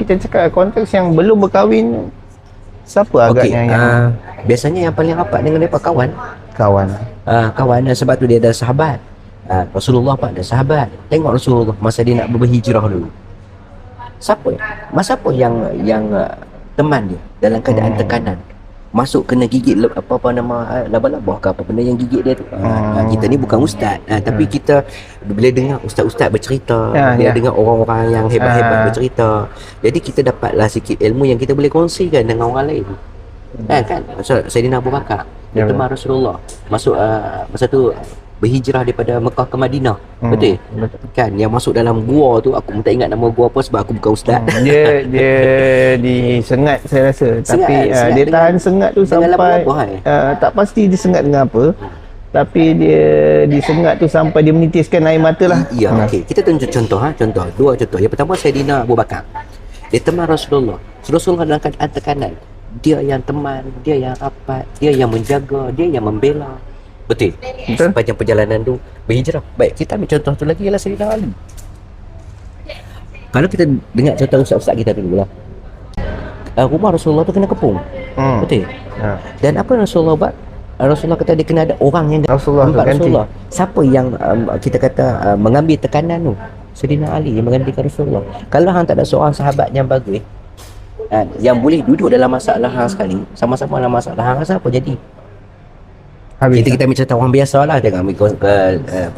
kita cakap konteks yang belum berkahwin, siapa agaknya yang biasanya yang paling rapat dengan mereka kawan. kawan? Kawan, sebab tu dia ada sahabat. Rasulullah ada sahabat. Tengok Rasulullah masa dia nak berhijrah dulu. Masa apa yang teman dia dalam keadaan tekanan masuk kena gigit laba-laba ke apa benda yang gigit dia tu. Kita ni bukan ustaz, tapi kita bila dengar ustaz-ustaz bercerita, bila dengar orang-orang yang hebat-hebat bercerita, jadi kita dapatlah sikit ilmu yang kita boleh kongsikan dengan orang lain. Kan Saidina Abu Bakar teman Rasulullah masuk masa tu berhijrah daripada Mekah ke Madinah. Betul kan, yang masuk dalam gua tu, aku tak ingat nama gua apa sebab aku bukan ustaz. Dia disengat saya rasa, tapi dia tahan sengat tu sampai tak pasti disengat dengan apa, tapi dia disengat tu sampai dia menitiskan air mata lah. Ya, okey. Kita tunjuk contoh, dua contoh. Yang pertama Saidina Abu Bakar. Dia teman Rasulullah dalam keadaan tekanan. Dia yang teman, dia yang rapat, dia yang menjaga, dia yang membela. Betul. Sepanjang perjalanan tu berhijrah. Baik, kita ambil contoh tu lagi ialah Saidina Ali. Kalau kita dengar contoh ustaz-ustaz kita dulu lah, rumah Rasulullah tu kena kepung. Betul. Dan apa Rasulullah buat? Rasulullah kata dia kena ada orang yang Rasulullah. Siapa yang kita kata mengambil tekanan tu? Saidina Ali yang menggantikan Rasulullah. Kalau hang tak ada seorang sahabat yang bagus, yang boleh duduk dalam masalah hang sekali, sama-sama dalam masalah hang, rasa apa jadi? Kita ambil cerita orang biasa lah, jangan ambil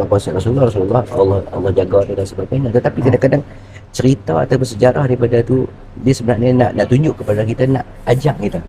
konsep Rasulullah Allah jaga dia dan sebagainya. Tetapi kadang-kadang cerita atau bersejarah daripada tu, dia sebenarnya nak tunjuk kepada kita, nak ajak kita